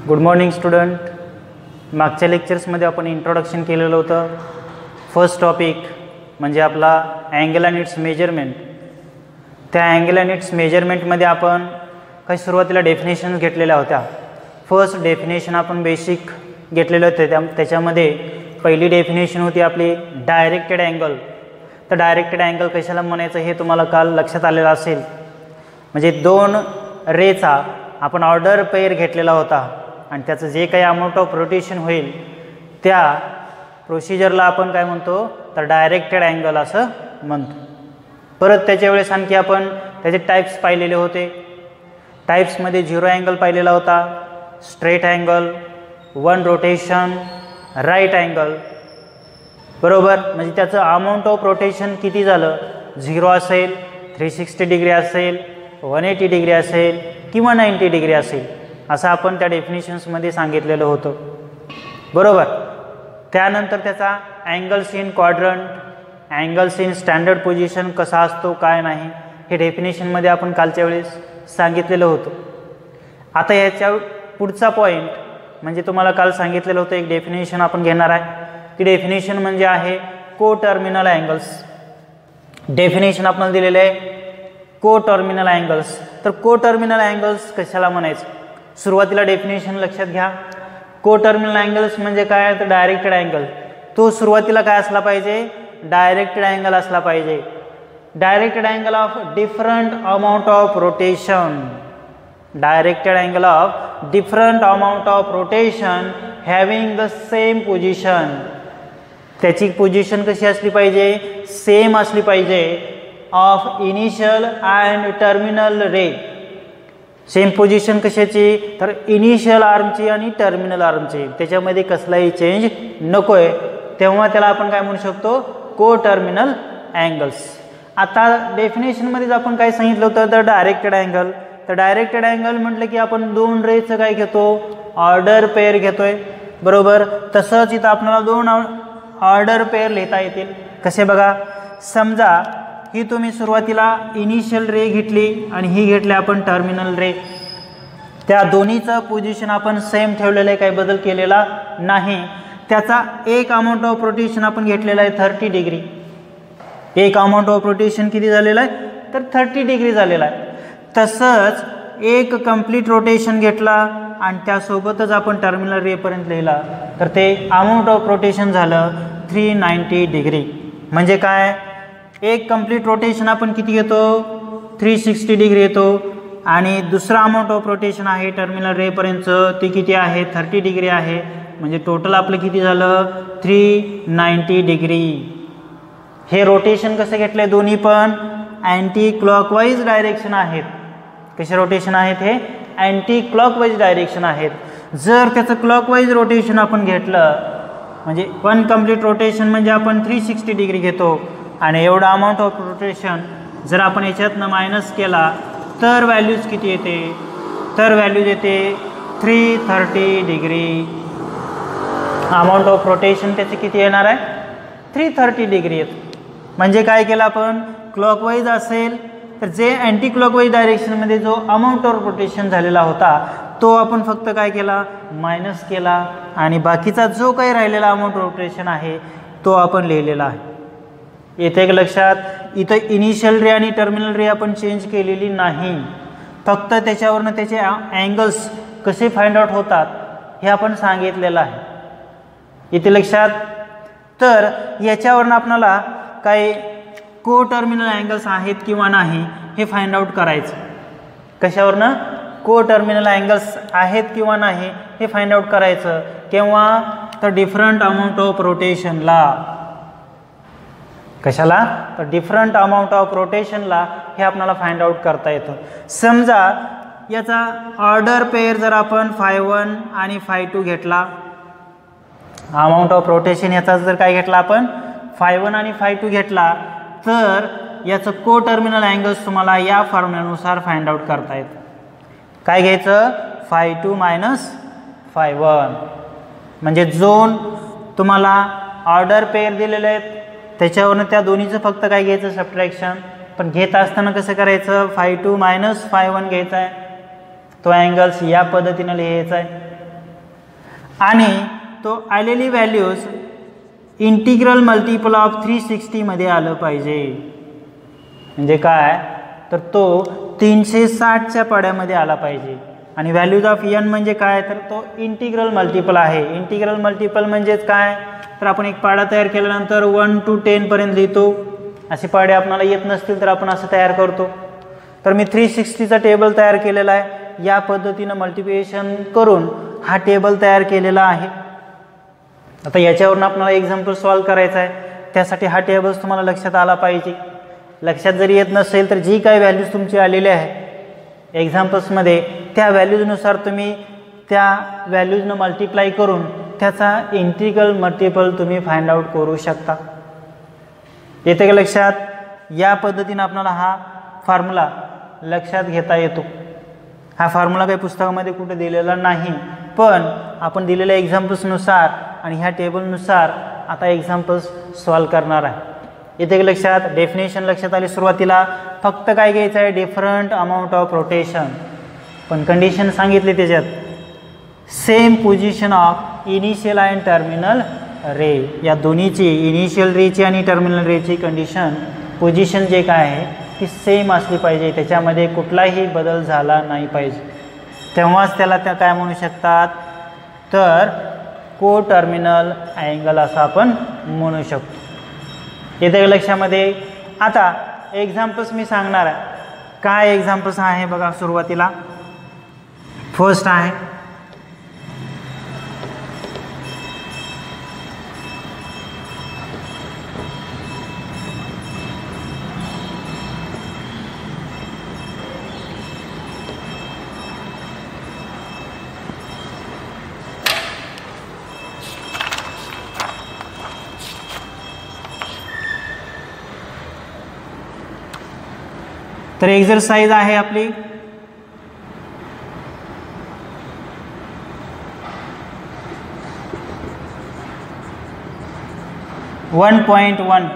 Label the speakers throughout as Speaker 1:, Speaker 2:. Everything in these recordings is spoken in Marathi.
Speaker 1: Good morning student. मागच्या लेक्चर्समध्ये आपण इंट्रोडक्शन केलेलं होतं. फर्स्ट टॉपिक म्हणजे आपला अँगल अँड इट्स मेजरमेंट. त्या अँगल अँड इट्स मेजरमेंटमध्ये आपण काही सुरुवातीला डेफिनेशन्स घेतलेल्या होत्या. फर्स्ट डेफिनेशन आपण बेसिक घेतलेले होते. त्याच्यामध्ये पहिली डेफिनेशन होती आपली डायरेक्टेड अँगल. तर डायरेक्टेड अँगल कशाला म्हणायचं हे तुम्हाला काल लक्षात आलेलं असेल. म्हणजे दोन रेचा आपण ऑर्डर पेअर घेतलेला होता आणि त्याचं जे काही अमाऊंट ऑफ रोटेशन होईल त्या प्रोसिजरला आपण काय म्हणतो तर डायरेक्टेड अँगल असं म्हणतो. परत त्याच्या वेळेस आणखी आपण त्याचे टाईप्स पाहिलेले होते. टाईप्समध्ये झिरो अँगल पाहिलेला होता, straight angle, one rotation, right angle. बरोबर. म्हणजे त्याचं अमाऊंट ऑफ रोटेशन किती झालं, 0 असेल, 360 डिग्री असेल, 180 डिग्री असेल किंवा 90 डिग्री असेल असं आपण त्या डेफिनेशन्समध्ये सांगितलेलं होतं. बरोबर. त्यानंतर त्याचा angles in quadrant, angles in standard position कसा असतो काय नाही हे डेफिनेशनमध्ये आपण कालच्या वेळेस सांगितलेलं होतं. आता ह्याच्या पुढचा पॉईंट म्हणजे तुम्हाला काल सांगितलेलं होतं एक डेफिनेशन आपण घेणार आहे. ती डेफिनेशन म्हणजे आहे को टर्मिनल अँगल्स. डेफिनेशन आपल्याला दिलेलं आहे को टर्मिनल अँगल्स. तर को टर्मिनल अँगल्स कशाला म्हणायचं, सुरुवातीला डेफिनेशन लक्षात घ्या. को टर्मिनल अँगल्स म्हणजे काय तर डायरेक्टेड अँगल. तो सुरुवातीला काय असला पाहिजे, डायरेक्टेड अँगल असला पाहिजे. Directed angle of different amount of rotation. Directed angle of different amount of rotation having the same position. त्याची पोझिशन कशी असली पाहिजे, सेम असली पाहिजे. Of initial and terminal ray. Same position कशाची तर इनिशियल आर्मची आणि टर्मिनल आर्मची. त्याच्यामध्ये कसलाही चेंज नको आहे. तेव्हा त्याला आपण काय म्हणू शकतो, को टर्मिनल अँगल्स. आता डेफिनेशनमध्येच आपण काय सांगितलं होतं तर डायरेक्टेड अँगल. तर डायरेक्टेड अँगल म्हटलं की आपण दोन रेचं काय घेतो, ऑर्डर पेअर घेतोय. बरोबर. तसंच इथं आपल्याला दोन ऑर्डर पेअर लिहिता येतील. कसे बघा, समजा ही तुम्ही सुरुवातीला इनिशियल रे घेतली आणि ही घेतली आपण टर्मिनल रे. त्या दोन्हीचं पोझिशन आपण सेम ठेवलेलं आहे, काही बदल केलेला नाही. त्याचा एक अमाऊंट ऑफ रोटेशन आपण घेतलेला आहे 30 डिग्री. एक अमाऊंट ऑफ रोटेशन किती झालेलं आहे तर 30 डिग्री झालेला आहे. तसंच एक कंप्लीट रोटेशन घेतला आणि त्यासोबतच आपण टर्मिनल रेपर्यंत लिहिला तर ते अमाऊंट ऑफ रोटेशन झालं 390 डिग्री. म्हणजे काय, एक कंप्लीट रोटेशन आपण किती घेतो 360 डिग्री येतो आणि दुसरा अमाऊंट ऑफ रोटेशन आहे टर्मिनल रेपर्यंतचं ते किती आहे 30 डिग्री आहे. म्हणजे टोटल आपलं किती झालं 390 डिग्री. हे रोटेशन कसं घेतलं आहे, दोन्ही पण अँटी क्लॉकवाईज डायरेक्शन आहेत. कसे रोटेशन आहेत हे, अँटी क्लॉकवाईज डायरेक्शन आहेत. जर त्याचं क्लॉकवाईज रोटेशन आपण घेतलं म्हणजे वन कंप्लीट रोटेशन म्हणजे आपण 360 डिग्री घेतो आणि एवढा अमाऊंट ऑफ रोटेशन जर आपण याच्यातनं मायनस केला तर व्हॅल्यूज किती येते, तर व्हॅल्यूज येते 330 डिग्री. अमाऊंट ऑफ रोटेशन त्याचे किती येणार आहे 330 डिग्री येतं. म्हणजे काय केलं आपण, क्लॉकवाईज असेल तर जे अँटी क्लॉकवाईज डायरेक्शनमध्ये जो अमाऊंट ऑफ रोटेशन झालेला होता तो आपण फक्त काय केला मायनस केला आणि बाकीचा जो काही राहिलेला अमाऊंट ऑफ रोटेशन आहे तो आपण लिहिलेला आहे. येथे एक लक्षात, इथं इनिशियल रे आणि टर्मिनल रे आपण चेंज केलेली नाही. फक्त त्याच्यावरनं त्याचे अँगल्स कसे फाइंड आउट होतात हे आपण सांगितलेलं आहे. इथे लक्षात. तर याच्यावरनं आपल्याला काही को टर्मिनल अँगल्स आहेत किंवा नाही हे फाइंड आउट करायचं. कशावरनं, को टर्मिनल अँगल्स आहेत किंवा नाही हे फाइंड आउट करायचं. केव्हा तर डिफरंट अमाऊंट ऑफ रोटेशनला. कशाला तर डिफरंट अमाऊंट ऑफ रोटेशनला हे आपल्याला फाइंड आउट करता येतं. समजा याचा ऑर्डर पेअर जर आपण φ1 आणि φ2 घेतला, अमाऊंट ऑफ रोटेशन याचा जर काय घेतला आपण φ1 आणि φ2 घेतला तर याचं को टर्मिनल अँगल्स तुम्हाला या फॉर्म्युल्यानुसार फाइंड आउट करता येतं. काय घ्यायचं φ2 मायनस φ1. म्हणजे जोन तुम्हाला ऑर्डर पेअर दिलेले आहेत त्याच्यावरनं त्या दोन्हीचं फक्त काय घ्यायचं सबट्रॅक्शन. पण घेत असताना कसं करायचं φ2 मायनस φ1 घ्यायचं आहे. तो अँगल्स या पद्धतीनं लिहायचा आहे. आणि तो आलेली व्हॅल्यूज इंटिग्रल मल्टिपल ऑफ 360 मध्ये आलं पाहिजे. म्हणजे काय तर तो 360च्या पाड्यामध्ये आला पाहिजे. आणि व्हॅल्यूज ऑफ n म्हणजे काय तर तो इंटिग्रल मल्टिपल आहे. इंटिग्रल मल्टिपल म्हणजेच काय तर आपण एक पाडा तयार केल्यानंतर 1 to 10 पर्यंत लिहितो. असे पाडे आपल्याला येत नसतील तर आपण असं तयार करतो. तर मी 360चा टेबल तयार केलेला आहे. या पद्धतीनं मल्टिप्लिकेशन करून हा टेबल तयार केलेला आहे. आता याच्यावरून आपल्याला एक्झाम्पल सॉल्व करायचा आहे. त्यासाठी हा टेबल्स तुम्हाला लक्षात आला पाहिजे. लक्षात जरी येत नसेल तर जी काही व्हॅल्यूज तुमची आलेली आहे एक्झाम्पल्समध्ये त्या व्हॅल्यूजनुसार तुम्ही त्या व्हॅल्यूजनं मल्टिप्लाय करून त्याचा इंटिग्रल मल्टिपल तुम्ही फाइंड आउट करू शकता. येते का लक्षात? या पद्धतीनं आपल्याला हा फॉर्म्युला लक्षात घेता येतो. हा फॉर्म्युला काही पुस्तकामध्ये कुठे दिलेला नाही, पण आपण दिलेल्या एक्झाम्पल्सनुसार आणि ह्या टेबलनुसार आता एक्झाम्पल्स सॉल्व करणार आहे. येते का लक्षात? डेफिनेशन लक्षात आली. सुरुवातीला फक्त काय घ्यायचं आहे डिफरंट अमाऊंट ऑफ रोटेशन, पण कंडिशन सांगितली त्याच्यात same position of initial and terminal ray. या दोन्हीची इनिशियल रेची आणि टर्मिनल रेची कंडिशन पोझिशन जे काय आहे ती सेम असली पाहिजे. त्याच्यामध्ये कुठलाही बदल झाला नाही पाहिजे. तेव्हाच त्याला त्या काय म्हणू शकतात तर को टर्मिनल अँगल असं आपण म्हणू शकतो. येते लक्षामध्ये? आता एक्झाम्पल्स मी सांगणार आहे. काय एक्झाम्पल्स आहे बघा. सुरुवातीला फर्स्ट आहे तर एक्झरसाइज आहे आपली 1.1.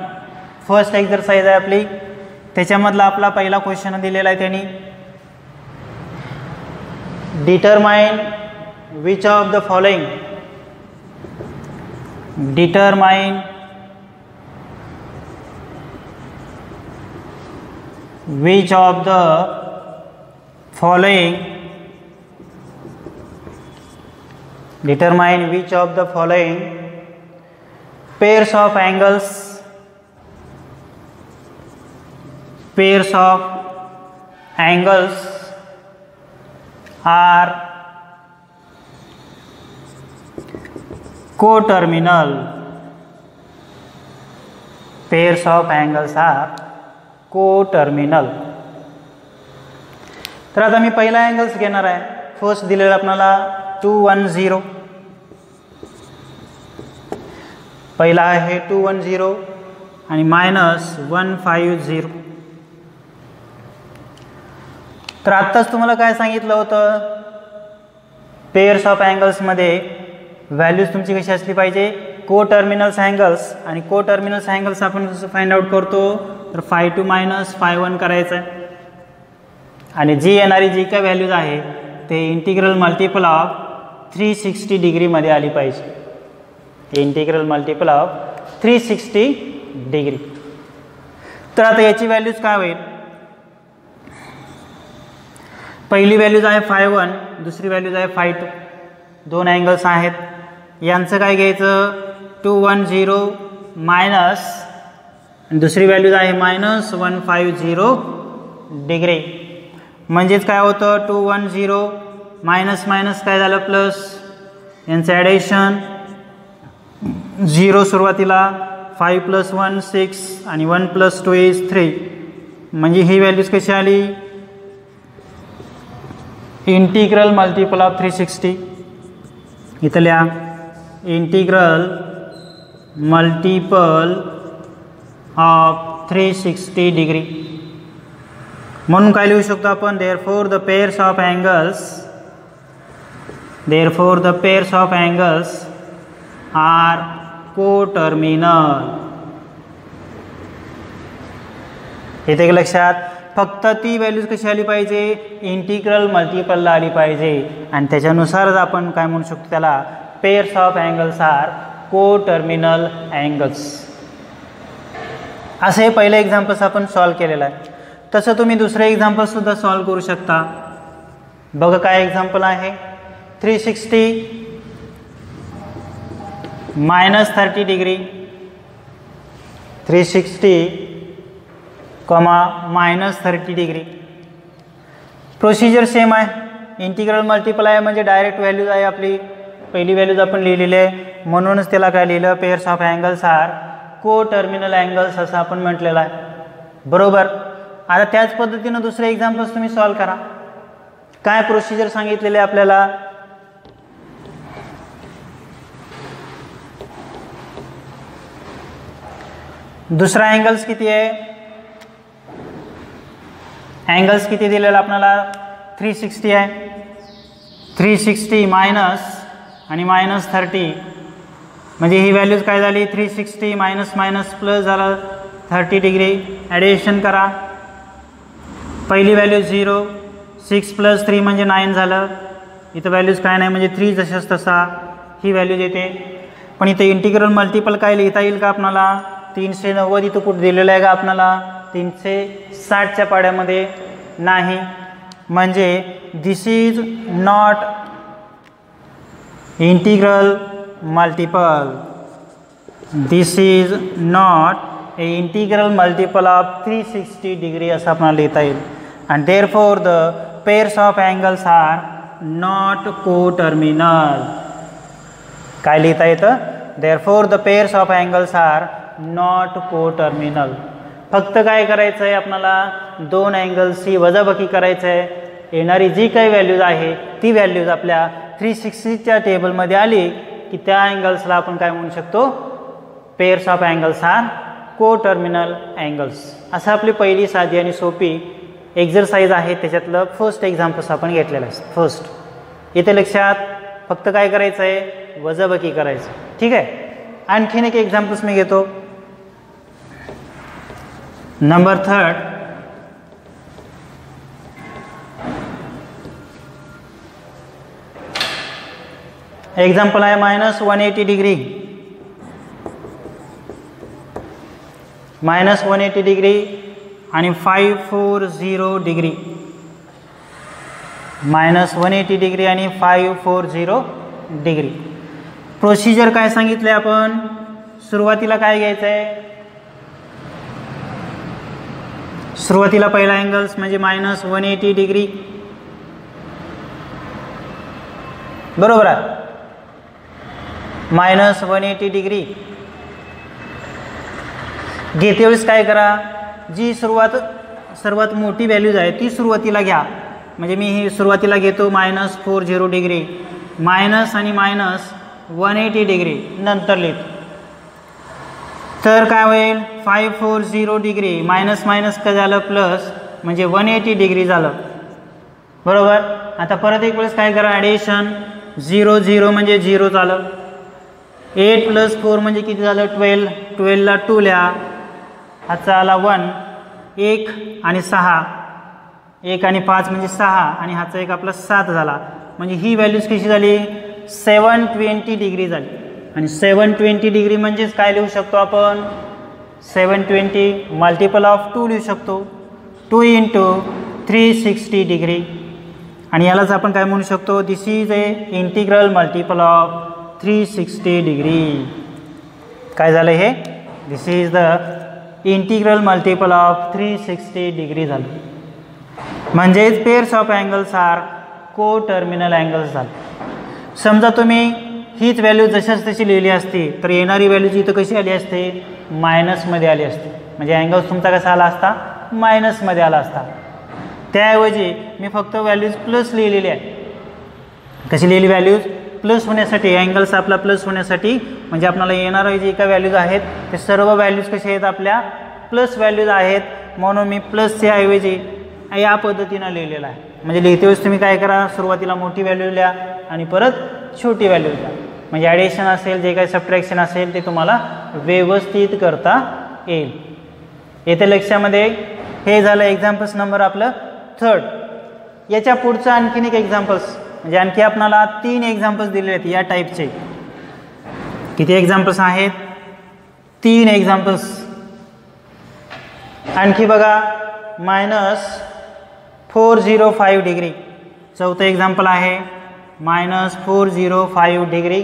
Speaker 1: फर्स्ट एक्झरसाइज आहे आपली. त्याच्यामधला आपला पहिला क्वेश्चन दिलेला आहे त्यांनी determine which of the following determine which of the following determine which of the following pairs of angles are coterminal. Pairs of angles are coterminal. तर आता मी पहिला अँगल्स घेणार आहे. फर्स्ट दिलेला आपल्याला 210. पहिला आहे 210 आणि -150. तर आत्ताच तुम्हाला काय सांगितलं होतं पेअर्स ऑफ अँगल्समध्ये व्हॅल्यूज तुमची कशी असली पाहिजे कोटर्मिनल्स अँगल्स. आणि कोटर्मिनल्स अँगल्स आपण कसं फाइंड आउट करतो तर 5 -1 करायचं आहे. आणि जी येणारी जी काय व्हॅल्यूज आहे ते इंटिग्रल मल्टिपल ऑफ 360 डिग्रीमध्ये आली पाहिजे. Integral multiple of 360 degree. तर आता याची व्हॅल्यूज काय होईल? पहिली व्हॅल्यूज आहे 5.1, दुसरी व्हॅल्यूज आहे 5.2. दोन अँगल्स आहेत. यांचं काय घ्यायचं 210 मायनस आणि दुसरी व्हॅल्यूज आहे -150 डिग्री. म्हणजेच काय होतं 210 मायनस मायनस काय झालं प्लस. यांचं ॲडिशन 0 सुरुवातीला 5 + 1 6 आणि 1 + 2 इज 3. म्हणजे ही व्हॅल्यूज कशी आली इंटिग्रल मल्टिपल ऑफ 360. इथल्या इंटिग्रल मल्टिपल ऑफ 360 डिग्री. म्हणून काय लिहू शकतो आपण therefore the pairs of angles are coterminal. येते का लक्षात? फक्त ती व्हॅल्यूज कशी आली पाहिजे इंटिग्रल मल्टिपलला आली पाहिजे आणि त्याच्यानुसारच आपण काय म्हणू शकतो त्याला pairs of angles are coterminal angles. असं हे पहिलं एक्झाम्पल्स आपण सॉल्व केलेलं आहे. तसं तुम्ही दुसरे एक्झाम्पलसुद्धा सॉल्व करू शकता. बघा काय एक्झाम्पल आहे. 360 -30 डिग्री, 360, -30 डिग्री. प्रोसिजर सेम आहे. इंटिग्रल मल्टिपल आहे म्हणजे डायरेक्ट व्हॅल्यूज आहे आपली. पहिली व्हॅल्यूज आपण लिहिलेली आहे म्हणूनच त्याला काय लिहिलं, pairs of angles are coterminal angles असं आपण म्हटलेलं आहे. बरोबर. आता त्याच पद्धतीनं दुसरे एक्झाम्पल्स तुम्ही सॉल्व करा. काय प्रोसिजर सांगितलेले आपल्याला, दुसरा अँगल्स किती आहे, अँगल्स किती दिलेला आपल्याला 360 आहे. 360 मायनस आणि -30 म्हणजे ही व्हॅल्यूज काय झाली, 360 मायनस प्लस झालं 30 डिग्री. ॲडिशन करा. पहिली व्हॅल्यू 0, 6 + 3 म्हणजे 9 झालं. इथं व्हॅल्यूज काय नाही म्हणजे 3 जशाच तसा ही व्हॅल्यूज येते. पण इथे इंटिग्रल मल्टिपल काय लिहिता येईल का आपणाला, 390 इथं कुठं दिलेलं आहे का आपणाला, 360च्या पाड्यामध्ये नाही. म्हणजे this is not integral multiple. This is not a integral multiple of 360 degree असं आपल्याला लिहिता येईल. And therefore the pairs of angles are not coterminal. काय लिहिता येतं, therefore the pairs of angles are not coterminal. फक्त काय करायचं आहे आपल्याला, दोन अँगल्सची वजाबाकी करायचं आहे. येणारी जी काही व्हॅल्यूज आहे ती व्हॅल्यूज आपल्या 360च्या टेबलमध्ये आली की त्या अँगल्सला आपण काय म्हणू शकतो, pairs of angles are coterminal angles. असं आपली पहिली साधी आणि सोपी एक्झरसाइज आहे. त्याच्यातलं फर्स्ट एक्झाम्पल्स आपण घेतलेलं आहे. फर्स्ट इथे लक्षात फक्त काय करायचं आहे, वजाबाकी करायचं. ठीक आहे. आणखीन एक एक्झाम्पल्स मी घेतो. नंबर 3 एक्झाम्पल आहे -180 डिग्री. -180 डिग्री आणि 540 डिग्री. -180 डिग्री आणि 540 डिग्री. प्रोसिजर काय सांगितलं आहे आपण, सुरुवातीला काय घ्यायचं आहे, सुरुवातीला पहिला अँगल्स म्हणजे -180 डिग्री. बरोबर आहे. -180 डिग्री घेते वेळेस काय करा, जी सर्वात मोठी व्हॅल्यूज आहे ती सुरुवातीला घ्या. म्हणजे मी ही सुरुवातीला घेतो -40 डिग्री, मायनस आणि -180 डिग्री नंतर लिहितो. तर काय होईल, 540 डिग्री मायनस काय झालं, प्लस म्हणजे 180 डिग्री झालं. बरोबर. आता परत एक वेळेस काय करा, ॲडिशन. 0 0 म्हणजे 0 झालं. 8 + 4 म्हणजे किती झालं, 12. 12ला 2 लिहा. हाचा आला 1. 1 आणि 6, 1 आणि 5 म्हणजे 6 आणि हाचा एक आपला 7 झाला. म्हणजे ही व्हॅल्यूज कशी झाली, 720 डिग्री झाली. आणि 720 डिग्री म्हणजेच काय लिहू शकतो आपण, 720 मल्टिपल ऑफ 2 लिहू शकतो. 2 × 360 डिग्री. आणि यालाच आपण काय म्हणू शकतो, this is a integral multiple of 360 degree. काय झालं हे, this is the integral multiple of 360 degree झालं. म्हणजेच pairs of angles are coterminal angles झालं. समजा तुम्ही हीच व्हॅल्यू जशाच तशी लिहिली असती तर येणारी व्हॅल्यूज इथं कशी आली असते, मायनसमध्ये आली असते. म्हणजे अँगल्स तुमचा कसा आला असता, मायनसमध्ये आला असता. त्याऐवजी मी फक्त व्हॅल्यूज प्लस लिहिलेली आहे. कशी लिहिली, व्हॅल्यूज प्लस होण्यासाठी, अँगल्स आपला प्लस होण्यासाठी. म्हणजे आपल्याला येणाऱ्या जे काही व्हॅल्यूज आहेत ते सर्व व्हॅल्यूज कसे आहेत, आपल्या प्लस व्हॅल्यूज आहेत. म्हणून मी प्लसच्या ऐवजी या पद्धतीनं लिहिलेलं आहे. म्हणजे लिहिते वेळेस तुम्ही काय करा, सुरुवातीला मोठी व्हॅल्यू लिहा आणि परत छोटी व्हॅल्यू लिहा. म्हणजे ॲडिशन असेल, जे काही सबट्रॅक्शन असेल ते तुम्हाला व्यवस्थित करता येईल. येथे लक्षामध्ये हे झालं एक्झाम्पल्स नंबर आपलं 3. याच्या पुढचं आणखीन एक एक्झाम्पल्स, म्हणजे आणखी आपल्याला 3 एक्झाम्पल्स दिलेले आहेत या टाईपचे. किती एक्झाम्पल्स आहेत? 3 एक्झाम्पल्स. आणखी बघा -405 डिग्री. चौथं एक्झाम्पल आहे -405 डिग्री,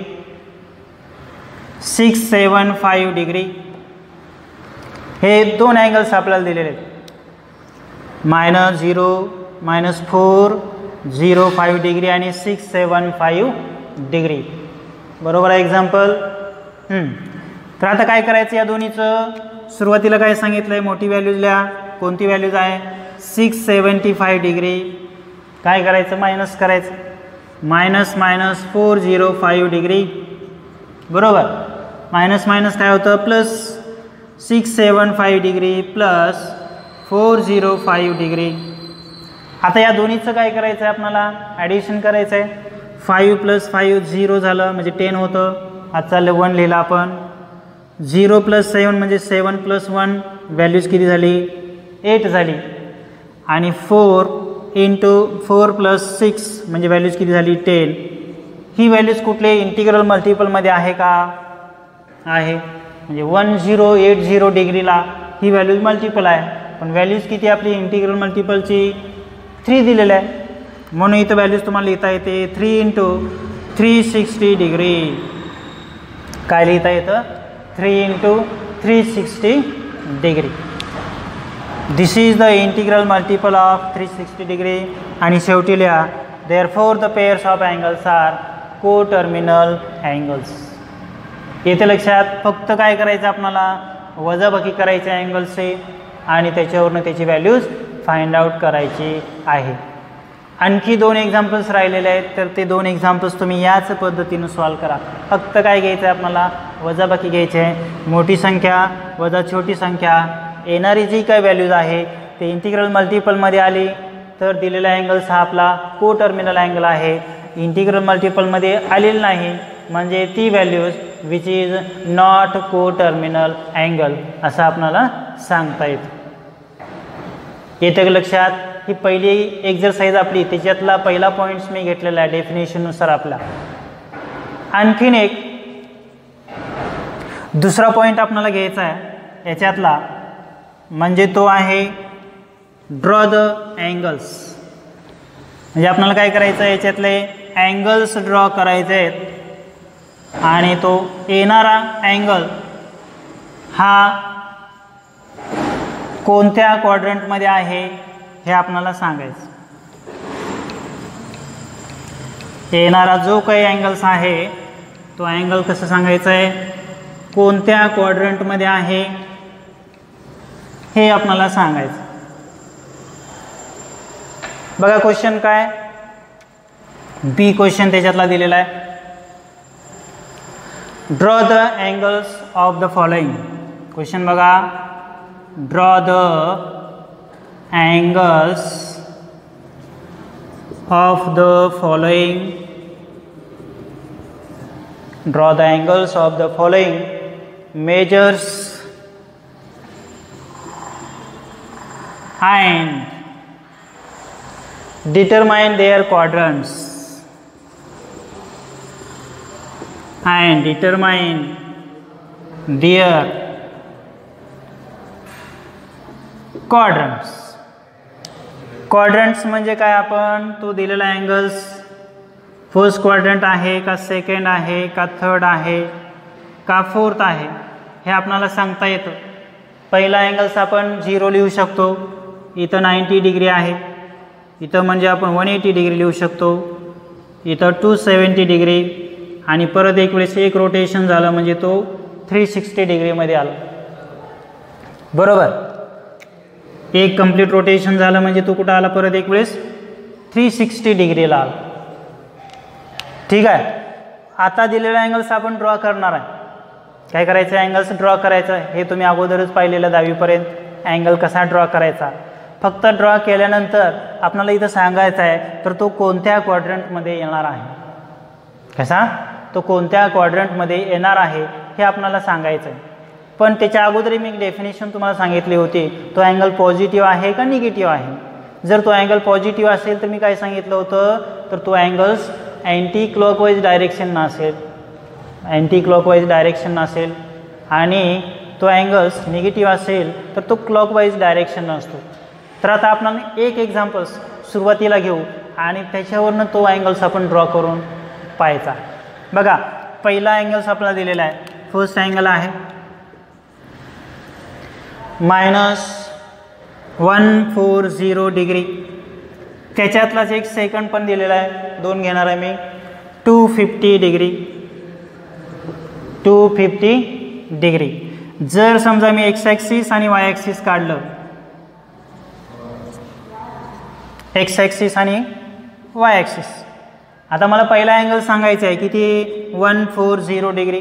Speaker 1: 675 डिग्री. हे 2 अँगल्स आपल्याला दिलेले आहेत. -405 डिग्री आणि 675 डिग्री. बरोबर आहे एक्झाम्पल. तर आता काय करायचं या दोन्हीचं? सुरुवातीला काय सांगितलं आहे? मोठी व्हॅल्यूज लिहा. कोणती व्हॅल्यूज आहे? 675 डिग्री. काय करायचं? मायनस करायचं. -405 डिग्री. बरोबर. मायनस काय होतं? Plus 675 degree plus 405 degree. आता या दोन्हीचं काय करायचं आहे आपल्याला? ॲडिशन करायचं आहे. 5 + 5 0 झालं म्हणजे 10 होतं. आजचा 1 लिहिला आपण. 0 + 7 म्हणजे 7 + 1 व्हॅल्यूज किती झाली? 8 झाली. आणि 4 × 4 + 6 म्हणजे व्हॅल्यूज किती झाली? 10. ही व्हॅल्यूज कुठले? इंटिग्रल मल्टिपलमध्ये आहे का? आहे. म्हणजे 1080 डिग्रीला ही व्हॅल्यूज मल्टिपल आहे. पण व्हॅल्यूज किती आपली इंटिग्रल मल्टिपलची? 3 दिलेलं आहे. म्हणून इथं व्हॅल्यूज तुम्हाला लिहिता येते 3 × 360 डिग्री. काय लिहिता येतं? 3 × 360 degree. This is the integral multiple of 360 degree. आणि शेवटी लिहा therefore the pairs of angles are coterminal angles. येथे लक्षात फक्त काय करायचं आपल्याला? वजाबाकी करायचे अँगल्सचे आणि त्याच्यावरनं त्याची व्हॅल्यूज फाइंड आउट करायची आहे. आणखी 2 एक्झाम्पल्स राहिलेले आहेत. तर ते 2 एक्झाम्पल्स तुम्ही याच पद्धतीनं सॉल्व करा. फक्त काय घ्यायचं आहे आपल्याला? वजाबाकी घ्यायची आहे. मोठी संख्या वजा छोटी संख्या. येणारी जी काय व्हॅल्यूज आहे ते इंटिग्रल मल्टिपलमध्ये आली तर दिलेला अँगल्स हा आपला कोटर्मिनल अँगल आहे. इंटिग्रल मल्टिपलमध्ये आलेलं नाही म्हणजे ती values which is not coterminal angle असं आपल्याला सांगता येतं. येतं लक्षात? ही पहिली एक्झरसाइज आपली, त्याच्यातला पहिला पॉईंट्स मी घेतलेला आहे डेफिनेशननुसार आपला. आणखीन एक दुसरा पॉईंट आपल्याला घ्यायचा आहे याच्यातला, म्हणजे तो आहे ड्रॉ द अँगल्स. म्हणजे आपल्याला काय करायचं आहे? याच्यातले अँगल्स ड्रॉ करायचे आहेत आणि तो येणारा अँगल हा कोणत्या क्वाड्रंटमध्ये आहे हे आपल्याला सांगायचं. येणारा जो काही अँगल्स आहे तो अँगल कसं सांगायचं आहे? कोणत्या क्वाड्रंटमध्ये आहे हे आपल्याला सांगायचं. बघा क्वेश्चन काय? बी क्वेश्चन त्याच्यातला दिलेला आहे. Draw the angles of the following. Question बघा. Draw the angles of the following. Draw the angles of the following measures and determine their quadrants. And determine their quadrants. Quadrants म्हणजे काय? आपण तो दिलेला अँगल्स फर्स्ट क्वाड्रंट आहे का, सेकंड आहे का, थर्ड आहे का, फोर्थ आहे हे आपल्याला सांगता येतं. पहिला अँगल्स आपण 0 लिहू शकतो. इथं 90 डिग्री आहे. इथं म्हणजे आपण 180 डिग्री लिहू शकतो. इथं 270 डिग्री आणि परत एक वेळेस एक रोटेशन झालं म्हणजे तो 360 डिग्रीमध्ये आला. बरोबर. एक कंप्लीट रोटेशन झालं म्हणजे तो कुठं आला? परत एक वेळेस 360 डिग्रीला आला. ठीक आहे. आता दिलेला अँगल्स आपण ड्रॉ करणार आहे. काय करायचं? अँगल्स ड्रॉ करायचं. हे तुम्ही अगोदरच पाहिलेलं 10वीपर्यंत अँगल कसा ड्रॉ करायचा. फक्त ड्रॉ केल्यानंतर आपल्याला इथं सांगायचं आहे तर तो कोणत्या क्वाड्रंटमध्ये येणार आहे. कसा? तो कोणत्या क्वाड्रंटमध्ये येणार आहे हे आपल्याला सांगायचं आहे. पण त्याच्या अगोदर मी एक डेफिनेशन तुम्हाला सांगितली होती. तो अँगल पॉझिटिव्ह आहे का निगेटिव्ह आहे. जर तो अँगल पॉझिटिव्ह असेल तर मी काय सांगितलं होतं? तर तो अँगल्स अँटी क्लॉकवाईज डायरेक्शन असेल. अँटी क्लॉकवाईज डायरेक्शन असेल आणि तो अँगल्स निगेटिव्ह असेल तर तो क्लॉकवाईज डायरेक्शन असतो. तर आता आपण एक एक्झाम्पल्स सुरुवातीला घेऊ आणि त्याच्यावरनं तो अँगल्स आपण ड्रॉ करून पाहायचा. बघा, पहिला अँगल्स आपल्याला दिलेला आहे. फर्स्ट अँगल आहे -140 डिग्री. त्याच्यातलाच एक सेकंड पण दिलेला आहे, 2 घेणार आहे मी. 250 डिग्री. 250 डिग्री. जर समजा मी एक्स ॲक्सिस आणि वाय ॲक्सिस काढलं, एक्स ॲक्सिस आणि वाय ॲक्सिस. आता मला पहिला अँगल सांगायचा आहे किती, 140 डिग्री.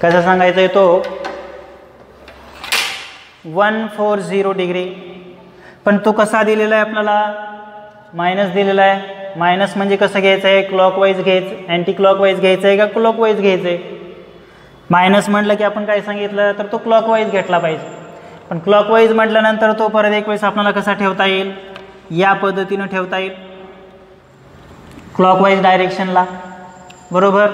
Speaker 1: कसा सांगायचा आहे तो, 140 डिग्री. पण तो कसा दिलेला आहे आपल्याला, मायनस दिलेला आहे. मायनस म्हणजे कसं घ्यायचं आहे, क्लॉकवाईज घ्यायचं, अँटी क्लॉकवाईज घ्यायचं आहे का क्लॉकवाईज घ्यायचं आहे. मायनस म्हटलं की आपण काय सांगितलं, तर तो क्लॉकवाईज घेतला पाहिजे. पण क्लॉकवाईज म्हटल्यानंतर तो परत एक वेळेस आपल्याला कसा ठेवता येईल, या पद्धतीनं ठेवता येईल, क्लॉकवाईज डायरेक्शनला. बरोबर.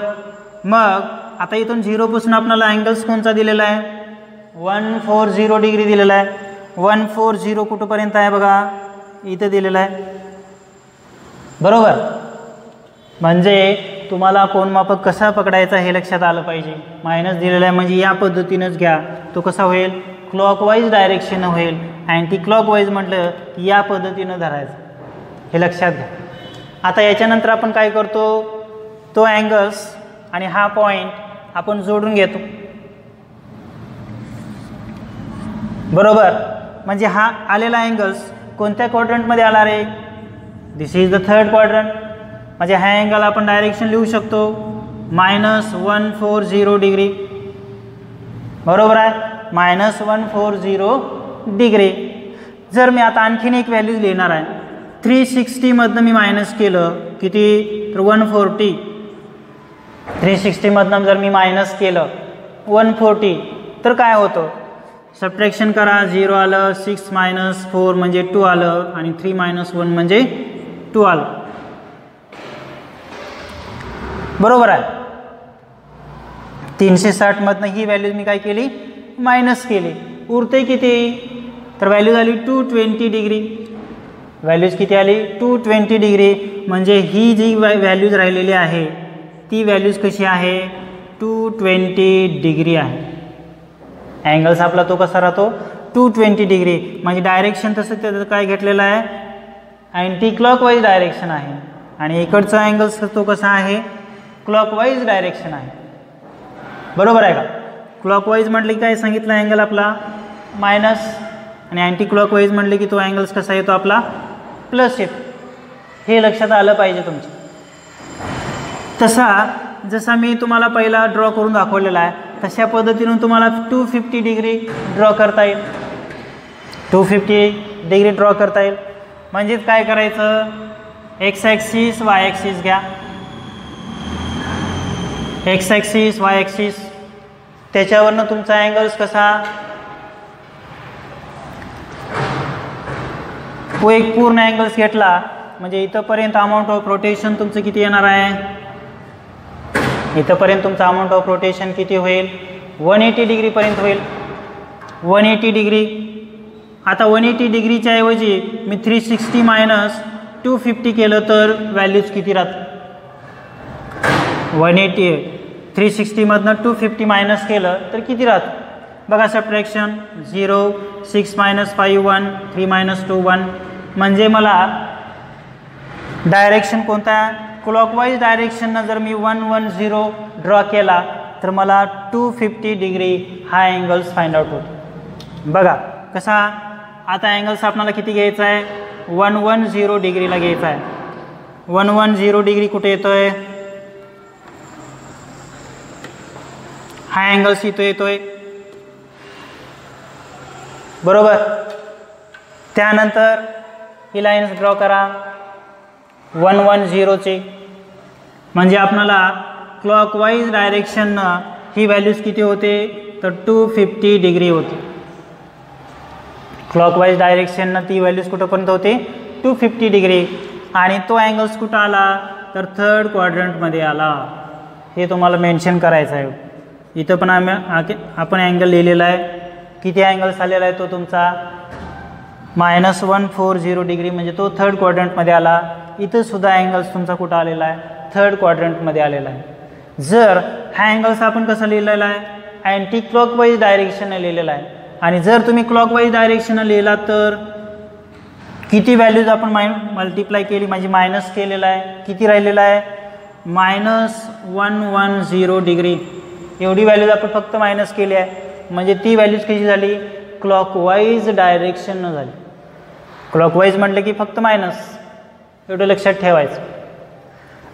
Speaker 1: मग आता इथून 0 पासून आपल्याला अँगल्स कोणता दिलेला आहे, 140 डिग्री दिलेला आहे. 140 कुठंपर्यंत आहे बघा, इथं दिलेलं आहे. बरोबर. म्हणजे तुम्हाला कोनमापक कसा पकडायचा हे लक्षात आलं पाहिजे. मायनस दिलेला आहे म्हणजे या पद्धतीनंच घ्या. तो कसा होईल, क्लॉकवाईज डायरेक्शन होईल. अँटी क्लॉकवाईज म्हटलं की या पद्धतीनं धरायचं, हे लक्षात घ्या. आता याच्यानंतर आपण काय करतो, तो अँगल्स आणि हा पॉईंट आपण जोडून घेतो. बरोबर. म्हणजे हा आलेला अँगल्स कोणत्या क्वाड्रंटमध्ये आला रे, दिस इज द थर्ड क्वाड्रंट. म्हणजे हा अँगल आपण डायरेक्शन लिहू शकतो -140 डिग्री. बरोबर आहे, -140 डिग्री. जर मी आता आणखीन एक व्हॅल्यू लिहिणार आहे, 360मधनं मी मायनस केलं किती, तर 140. 360मधनं जर मी मायनस केलं 140 तर काय होतं, सबट्रॅक्शन करा, 0 आलं, 6 - 4 म्हणजे 2 आलं आणि 3 - 1 म्हणजे 2 आलं. बरोबर आहे. 360मधनं ही व्हॅल्यू मी काय केली, मायनस केली. उरते किती, तर व्हॅल्यू झाली 220 डिग्री. व्हॅल्यूज किती आली, 220 डिग्री. म्हणजे ही जी व्हॅल्यूज राहिलेली आहे ती व्हॅल्यूज कशी आहे, 220 डिग्री आहे. अँगल्स आपला तो कसा राहतो, 220 डिग्री. म्हणजे डायरेक्शन तसं त्याचं काय घेतलेलं आहे, अँटी क्लॉकवाईज डायरेक्शन आहे. आणि इकडचा अँगल्स तो कसा आहे, क्लॉकवाईज डायरेक्शन आहे. बरोबर आहे का. क्लॉकवाईज म्हटले की काय सांगितलं, अँगल आपला मायनस, आणि अँटी क्लॉकवाईज म्हटले की तो अँगल्स कसा येतो आपला प्लस येतो. हे लक्षात आलं पाहिजे तुमचं. तसा जसा मी तुम्हाला पहिला ड्रॉ करून दाखवलेला आहे तशा पद्धतीनं तुम्हाला 250 डिग्री ड्रॉ करता येईल. 250 डिग्री ड्रॉ करता येईल. म्हणजेच काय करायचं, एक्स ॲक्सिस वाय ॲक्सिस घ्या, एक्स ॲक्सिस वाय ॲक्सिस. त्याच्यावरनं तुमचा अँगल्स कसा, तो एक पूर्ण अँगल्स घेतला म्हणजे इथंपर्यंत अमाऊंट ऑफ रोटेशन तुमचं किती येणार आहे, इथंपर्यंत तुमचं अमाऊंट ऑफ रोटेशन किती होईल, 180 डिग्रीपर्यंत होईल. 180 डिग्री. आता 180 डिग्रीच्या ऐवजी मी 360 - 250 केलं तर व्हॅल्यूज किती राहतात, 180. 360मधनं 250 मायनस केलं तर किती राहतं बघा, सबट्रॅक्शन 0, 6 - 5 1, 3 - 2 1. म्हणजे मला डायरेक्शन कोणता, क्लॉकवाईज डायरेक्शननं जर मी 110 ड्रॉ केला तर मला 250 डिग्री हा अँगल्स फाइंड आउट होतो. बघा कसा. आता अँगल्स आपल्याला किती घ्यायचा आहे, 110 डिग्रीला घ्यायचा आहे. 110 डिग्री कुठे येतोय, हा अँगल्स इथं येतोय. बरोबर. त्यानंतर ही लाईन्स ड्रॉ करा 110ची. म्हणजे आपल्याला क्लॉकवाईज डायरेक्शननं ही व्हॅल्यूज किती होते, तर 250 डिग्री होती. क्लॉकवाईज डायरेक्शननं ती व्हॅल्यूज कुठंपर्यंत होते, 250 डिग्री. आणि तो अँगल्स कुठं आला, तर थर्ड क्वाड्रंटमध्ये आला. हे तुम्हाला मेन्शन करायचं आहे. इथं पण आपण अँगल लिहिलेला आहे. किती अँगल्स आलेला आहे तो तुमचा -140 डिग्री, म्हणजे तो थर्ड क्वाड्रंटमध्ये आला. इथं सुद्धा अँगल्स तुमचा कुठं आलेला आहे, थर्ड क्वाड्रंटमध्ये आलेला आहे. जर हा अँगल्स आपण कसं लिहिलेला आहे, अँटी क्लॉकवाईज डायरेक्शनने लिहिलेला आहे. आणि जर तुम्ही क्लॉकवाईज डायरेक्शनने लिहिला तर किती व्हॅल्यूज आपण मल्टिप्लाय केली, म्हणजे मायनस केलेला आहे, किती राहिलेला आहे, -110 डिग्री. एवढी व्हॅल्यूज आपण फक्त मायनस केली आहे, म्हणजे ती व्हॅल्यूज कशी झाली, क्लॉकवाईज डायरेक्शननं झाली. क्लॉकवाईज म्हटलं की फक्त मायनस, एवढं लक्षात ठेवायचं.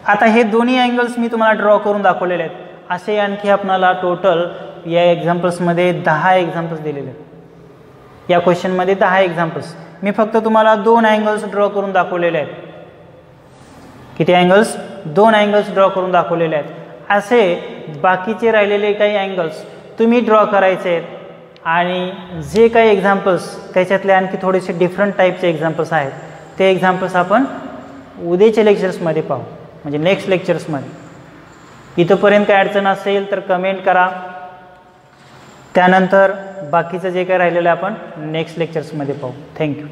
Speaker 1: आता हे दोन्ही अँगल्स मी तुम्हाला ड्रॉ करून दाखवलेले आहेत. असे आणखी आपल्याला टोटल या एक्झाम्पल्समध्ये 10 एक्झाम्पल्स दिलेले आहेत. या क्वेश्चनमध्ये 10 एक्झाम्पल्स. मी फक्त तुम्हाला 2 अँगल्स ड्रॉ करून दाखवलेले आहेत. किती अँगल्स, 2 अँगल्स ड्रॉ करून दाखवलेले आहेत. असे बाकीचे राहिलेले काही अँगल्स तुम्ही ड्रॉ करायचे आहेत. आणि जे काही एक्झाम्पल्स त्याच्यातले आणखी थोडेसे डिफरंट टाईपचे एक्झाम्पल्स आहेत, ते एक्झाम्पल्स आपण उद्याच्या लेक्चर्समध्ये पाहू, म्हणजे नेक्स्ट लेक्चर्समध्ये. इथंपर्यंत काही अडचण असेल तर कमेंट करा. त्यानंतर बाकीचं जे काही राहिलेलं आहे आपण नेक्स्ट लेक्चर्समध्ये पाहू. थँक्यू.